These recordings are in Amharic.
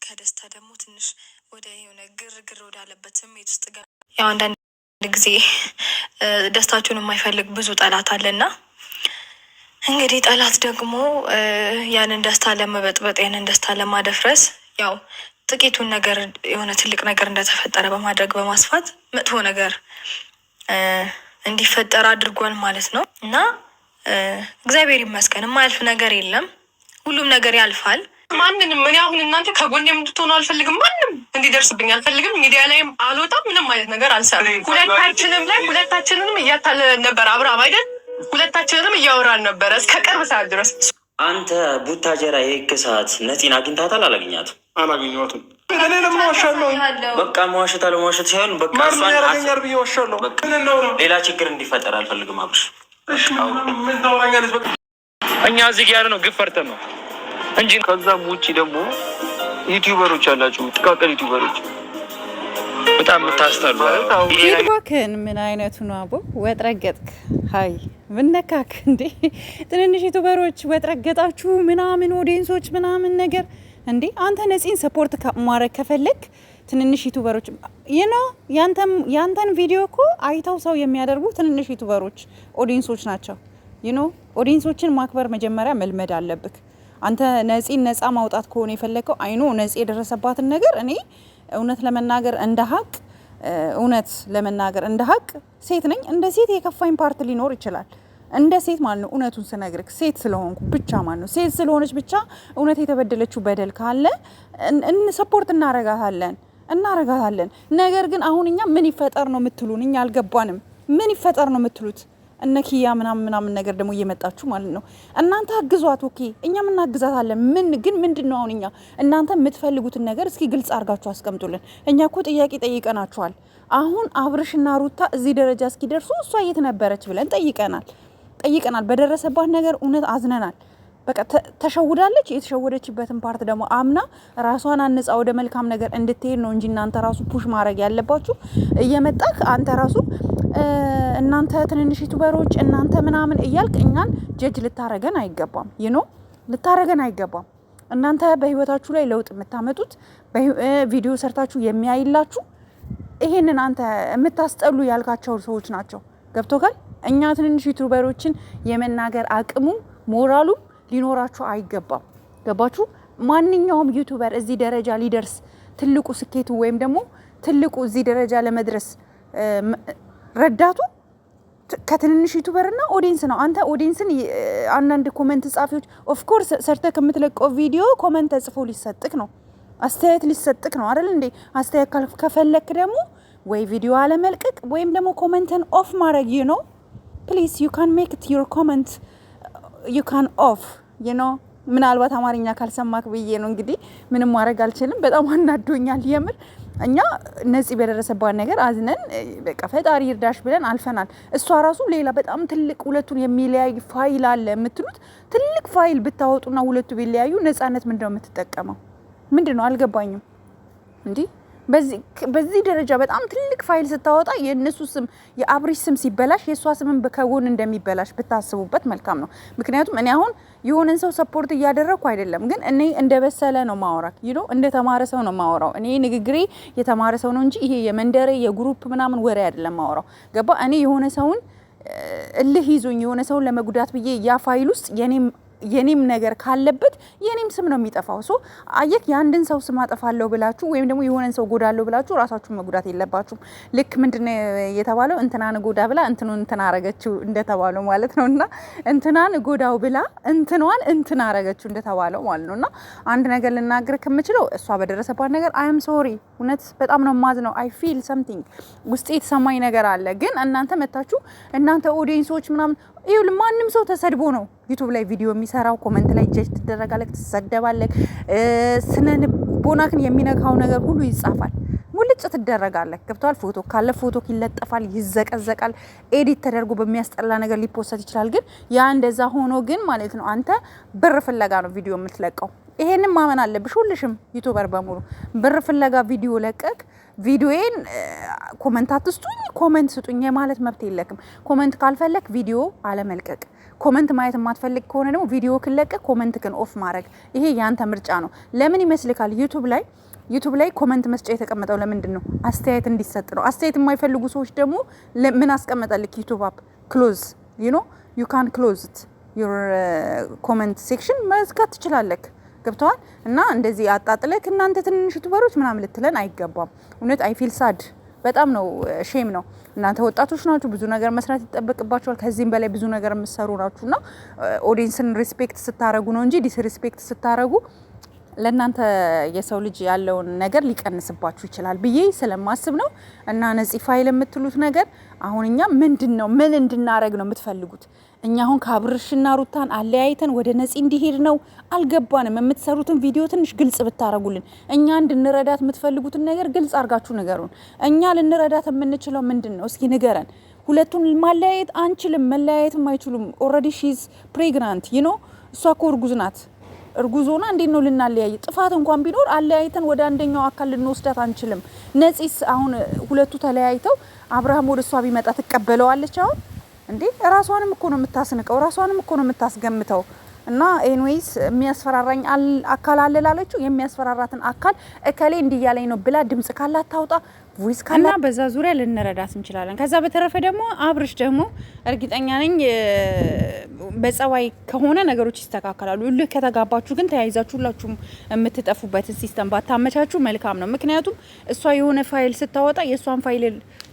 ከደስታ ደግሞ ትንሽ ወደ የሆነ ግርግር ወዳለበት ስሜት ውስጥ ያው አንዳንድ ጊዜ ደስታችሁን የማይፈልግ ብዙ ጠላት አለና እንግዲህ ጠላት ደግሞ ያንን ደስታ ለመበጥበጥ ያንን ደስታ ለማደፍረስ ያው ጥቂቱን ነገር የሆነ ትልቅ ነገር እንደተፈጠረ በማድረግ በማስፋት መጥፎ ነገር እንዲፈጠር አድርጓል ማለት ነው። እና እግዚአብሔር ይመስገን የማያልፍ ነገር የለም። ሁሉም ነገር ያልፋል። ማንንም እኔ አሁን እናንተ ከጎኔ እንድትሆኑ አልፈልግም። ማንም እንዲደርስብኝ አልፈልግም። ሚዲያ ላይም አልወጣም። ምንም አይነት ነገር አልሰራም። ሁለታችንንም እያታለለን ነበር አብርሃም አይደል? ሁለታችንንም እያወራን ነበረ እስከ ቅርብ ሰዓት ድረስ። አንተ ቡታጀራ የህግ ሰዓት ነፂን አግኝታታል? አላገኛትም? አላገኘኋትም። እኔ ለምን ዋሻለሁ? በቃ መዋሸት አለመዋሸት ሳይሆን በቃ ማን ያረጋኛል ብዬ ዋሻለሁ። ሌላ ችግር እንዲፈጠር አልፈልግም። አብርሽ ምን ታወራኛለች? በቃ እኛ እዚህ ያለ ነው ግፍ ፈርተን ነው እንጂ ከዛም ውጪ ደግሞ ዩቲዩበሮች አላችሁ፣ ጥቃቅን ዩቲዩበሮች በጣም ታስታሉ። ፊድባክን ምን አይነቱ ነው አቦ? ወጥረገጥክ ሀይ ምነካክ እንዴ? ትንንሽ ዩቲዩበሮች ወጥረገጣችሁ ምናምን ኦዲየንሶች ምናምን ነገር እንዴ? አንተ ነፂን ሰፖርት ማድረግ ከፈለግ ትንንሽ ዩቲዩበሮች ያንተን ቪዲዮ እኮ አይተው ሰው የሚያደርጉ ትንንሽ ዩቲዩበሮች ኦዲየንሶች ናቸው። ኦዲየንሶችን ማክበር መጀመሪያ መልመድ አለብክ። አንተ ነፂን ነፃ ማውጣት ከሆነ የፈለከው አይኖ ነፂ የደረሰባትን ነገር እኔ እውነት ለመናገር እንደ ሀቅ ሴት ነኝ። እንደ ሴት የከፋኝ ፓርት ሊኖር ይችላል። እንደ ሴት ማለት ነው እውነቱን ስነግርክ ሴት ስለሆንኩ ብቻ ማለት ነው። ሴት ስለሆነች ብቻ እውነት የተበደለችው በደል ካለ ሰፖርት እናረጋታለን። ነገር ግን አሁን እኛ ምን ይፈጠር ነው የምትሉን? እኛ አልገባንም። ምን ይፈጠር ነው የምትሉት? እነ ኪያ ምናምን ነገር ደግሞ እየመጣችሁ ማለት ነው። እናንተ አግዟት፣ ኦኬ፣ እኛ እናግዛታለን። ምንድነው አሁን እኛ እናንተ የምትፈልጉትን ነገር እስኪ ግልጽ አድርጋችሁ አስቀምጡልን። እኛ እኮ ጥያቄ ጠይቀናችኋል። አሁን አብርሽና ሩታ እዚህ ደረጃ እስኪደርሱ እሷ የት ነበረች ብለን ጠይቀናል። በደረሰባት ነገር እውነት አዝነናል። በቃ ተሸውዳለች። የተሸወደችበትን ፓርት ደግሞ አምና ራሷን አንጻ ወደ መልካም ነገር እንድትሄድ ነው እንጂ እናንተ ራሱ ፑሽ ማድረግ ያለባችሁ። እየመጣክ አንተ ራሱ እናንተ ትንንሽ ዩቲዩበሮች እናንተ ምናምን እያልክ እኛን ጀጅ ልታረገን አይገባም። ልታረገን አይገባም። እናንተ በህይወታችሁ ላይ ለውጥ የምታመጡት ቪዲዮ ሰርታችሁ የሚያይላችሁ ይሄንን አንተ የምታስጠሉ ያልካቸው ሰዎች ናቸው። ገብቶካል? እኛ ትንንሽ ዩቲዩበሮችን የመናገር አቅሙ ሞራሉ ሊኖራችሁ አይገባም። ገባችሁ? ማንኛውም ዩቲዩበር እዚህ ደረጃ ሊደርስ ትልቁ ስኬቱ ወይም ደግሞ ትልቁ እዚህ ደረጃ ለመድረስ ረዳቱ ከትንንሽ ዩቲዩበርና ኦዲየንስ ነው። አንተ ኦዲየንስን አንዳንድ ኮሜንት ጻፊዎች ኦፍ ኮርስ ሰርተህ ከምትለቀው ቪዲዮ ኮሜንት ተጽፎ ሊሰጥክ ነው፣ አስተያየት ሊሰጥክ ነው አይደል እንዴ? አስተያየት ከፈለክ ደግሞ ወይ ቪዲዮ አለመልቀቅ ወይም ደግሞ ኮሜንትን ኦፍ ማድረግ ነው። ፕሊዝ ዩ ካን ሜክ ኢት ዩር ኮሜንት ዩ ካን ኦፍ ምናልባት አማርኛ ካልሰማክ ብዬ ነው። እንግዲህ ምንም ማድረግ አልችልም። በጣም አናዶኛል የምር። እኛ ነፂ በደረሰባት ነገር አዝነን በቃ ፈጣሪ ይርዳሽ ብለን አልፈናል። እሷ ራሱ ሌላ በጣም ትልቅ ሁለቱን የሚለያይ ፋይል አለ የምትሉት ትልቅ ፋይል ብታወጡና ሁለቱ ቢለያዩ ነፃነት ምንድነው የምትጠቀመው? ምንድነው አልገባኝም። እንዲህ በዚህ ደረጃ በጣም ትልቅ ፋይል ስታወጣ የእነሱ ስም የአብሪሽ ስም ሲበላሽ የእሷ ስምን ከጎን እንደሚበላሽ ብታስቡበት መልካም ነው። ምክንያቱም እኔ አሁን የሆነን ሰው ሰፖርት እያደረግኩ አይደለም፣ ግን እኔ እንደበሰለ ነው ማወራክ፣ እንደ ተማረ ሰው ነው ማወራው። እኔ ንግግሬ የተማረ ሰው ነው እንጂ ይሄ የመንደሬ የግሩፕ ምናምን ወሬ አይደለም ማወራው። ገባ? እኔ የሆነ ሰውን እልህ ይዞኝ የሆነ ሰውን ለመጉዳት ብዬ ያ ፋይል ውስጥ የኔም ነገር ካለበት የኔም ስም ነው የሚጠፋው። ሶ አየክ የአንድን ሰው ስም አጠፋለሁ ብላችሁ ወይም ደግሞ የሆነን ሰው ጎዳለሁ ብላችሁ ራሳችሁን መጉዳት የለባችሁም። ልክ ምንድነው የተባለው? እንትናን ጎዳ ብላ እንትና አረገችው እንደተባለው ማለት ነውና እንትናን ጎዳው ብላ እንትና አረገችው እንደተባለው ማለት ነውና አንድ ነገር ልናገር ከምችለው እሷ በደረሰባት ነገር አይ አም ሶሪ። እውነት በጣም ነው ማዝነው። አይ ፊል ሰምቲንግ ውስጤ የተሰማኝ ነገር አለ። ግን እናንተ መታችሁ እናንተ ኦዲየንሶች ምናምን ይሁን ማንም ሰው ተሰድቦ ነው ዩቲዩብ ላይ ቪዲዮ የሚሰራው። ኮሜንት ላይ ጀጅ ትደረጋለህ፣ ትሰደባለህ። ስነልቦናክን የሚነካው ነገር ሁሉ ይጻፋል፣ ሙልጭ ትደረጋለህ። ገብቷል? ፎቶ ካለ ፎቶ ይለጠፋል፣ ይዘቀዘቃል፣ ኤዲት ተደርጎ በሚያስጠላ ነገር ሊፖስት ይችላል። ግን ያ እንደዛ ሆኖ ግን ማለት ነው አንተ ብር ፍለጋ ነው ቪዲዮ የምትለቀው። ይሄንን ማመን አለብሽ። ሁልሽም ዩቲዩበር በሙሉ ብር ፍለጋ ቪዲዮ ለቀቅ። ቪዲዮዬን ኮሜንት አትስጡኝ፣ ኮሜንት ስጡኝ የማለት መብት የለክም። ኮሜንት ካልፈለክ ቪዲዮ አለመልቀቅ፣ ኮመንት ማየት የማትፈልግ ከሆነ ደግሞ ቪዲዮ ክለቀ ኮመንት ግን ኦፍ ማድረግ ይሄ ያንተ ምርጫ ነው። ለምን ይመስልካል? ዩቱብ ላይ ኮመንት መስጫ የተቀመጠው ለምንድን ነው? አስተያየት እንዲሰጥ ነው። አስተያየት የማይፈልጉ ሰዎች ደግሞ ምን አስቀመጠልክ? ዩቱብ አፕ ክሎዝ ዩ ካን ክሎዝ ዩር ኮመንት ሴክሽን መዝጋት ትችላለክ። ገብተዋል። እና እንደዚህ አጣጥለክ እናንተ ትንንሽ ዩቱበሮች ምናምን ልትለን አይገባም። እውነት አይ ፊል ሳድ በጣም ነው ሼም ነው። እናንተ ወጣቶች ናችሁ፣ ብዙ ነገር መስራት ይጠበቅባችኋል። ከዚህም በላይ ብዙ ነገር የምትሰሩ ናችሁና ኦዲየንስን ሪስፔክት ስታረጉ ነው እንጂ ዲስሪስፔክት ስታረጉ ለእናንተ የሰው ልጅ ያለውን ነገር ሊቀንስባችሁ ይችላል ብዬ ስለማስብ ነው። እና ነፂ ፋይል የምትሉት ነገር አሁን እኛ ምንድን ነው ምን እንድናረግ ነው የምትፈልጉት? እኛ አሁን ከአብርሽና ሩታን አለያይተን ወደ ነፂ እንዲሄድ ነው? አልገባንም። የምትሰሩትን ቪዲዮ ትንሽ ግልጽ ብታረጉልን፣ እኛ እንድንረዳት የምትፈልጉትን ነገር ግልጽ አርጋችሁ ንገሩን። እኛ ልንረዳት የምንችለው ምንድን ነው? እስኪ ንገረን። ሁለቱን ማለያየት አንችልም፣ መለያየትም አይችሉም። ኦልሬዲ ሺዝ ፕሬግናንት እሷ እኮ እርጉዝ ናት። እርጉዞና እንዴት ነው ልናለያይ? ጥፋት እንኳን ቢኖር አለያይተን ወደ አንደኛው አካል ልንወስዳት አንችልም። ነፂስ አሁን ሁለቱ ተለያይተው አብርሃም ወደ እሷ ቢመጣ ትቀበለዋለች? አሁን እንዴ ራሷንም እኮ ነው የምታስንቀው፣ ራሷንም እኮ ነው የምታስገምተው። እና ኤንዌይስ የሚያስፈራራኝ አካል አለ ላለችው የሚያስፈራራትን አካል እከሌ እንዲያለኝ ነው ብላ ድምጽ ካላት ታውጣ፣ ቮይስ ካላት እና በዛ ዙሪያ ልንረዳት እንችላለን። ከዛ በተረፈ ደግሞ አብርሽ ደግሞ እርግጠኛ ነኝ በጸባይ ከሆነ ነገሮች ይስተካከላሉ። እልህ ከተጋባችሁ ግን ተያይዛችሁ ሁላችሁም የምትጠፉበትን ሲስተም ባታመቻችሁ መልካም ነው። ምክንያቱም እሷ የሆነ ፋይል ስታወጣ የእሷን ፋይል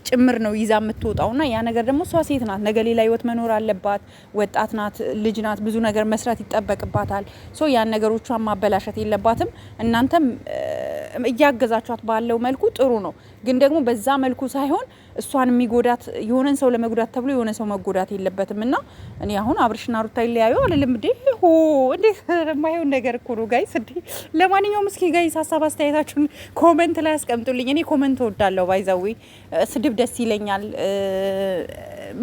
ጭምር ነው ይዛ የምትወጣውና ያ ነገር ደግሞ እሷ ሴት ናት፣ ነገ ሌላ ህይወት መኖር አለባት፣ ወጣት ናት፣ ልጅ ናት፣ ብዙ ነገር መስራት ይጠበቅባታል። ሶ ያን ነገሮቿን ማበላሸት የለባትም። እናንተም እያገዛችኋት ባለው መልኩ ጥሩ ነው፣ ግን ደግሞ በዛ መልኩ ሳይሆን እሷን የሚጎዳት የሆነን ሰው ለመጉዳት ተብሎ የሆነ ሰው መጎዳት የለበትም። እና እኔ አሁን አብርሽና ሩታ ይለያዩ አልልም እንዴ እንዴ የማይሆን ነገር እኮ ነው ጋይስ። እንዴ ለማንኛውም እስኪ ጋይስ ሀሳብ አስተያየታችሁን ኮሜንት ላይ አስቀምጡልኝ። እኔ ኮሜንት እወዳለሁ፣ ባይዛዊ ስድብ ደስ ይለኛል።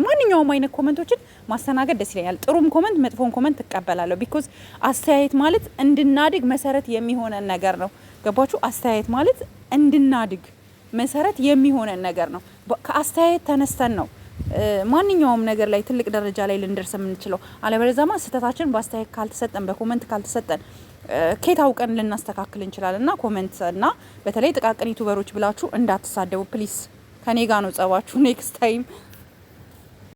ማንኛውም አይነት ኮሜንቶችን ማስተናገድ ደስ ይለኛል። ጥሩም ኮሜንት መጥፎም ኮሜንት እቀበላለሁ። ቢኮዝ አስተያየት ማለት እንድናድግ መሰረት የሚሆነን ነገር ነው። ገባችሁ? አስተያየት ማለት እንድናድግ መሰረት የሚሆነን ነገር ነው። ከአስተያየት ተነስተን ነው ማንኛውም ነገር ላይ ትልቅ ደረጃ ላይ ልንደርስ የምንችለው። አለበለዚያማ ስህተታችን በአስተያየት ካልተሰጠን፣ በኮሜንት ካልተሰጠን ከየት አውቀን ልናስተካክል እንችላለን? እና ኮሜንት እና በተለይ ጥቃቅን ዩቱበሮች ብላችሁ እንዳትሳደቡ ፕሊስ። ከኔ ጋር ነው ጸባችሁ። ኔክስት ታይም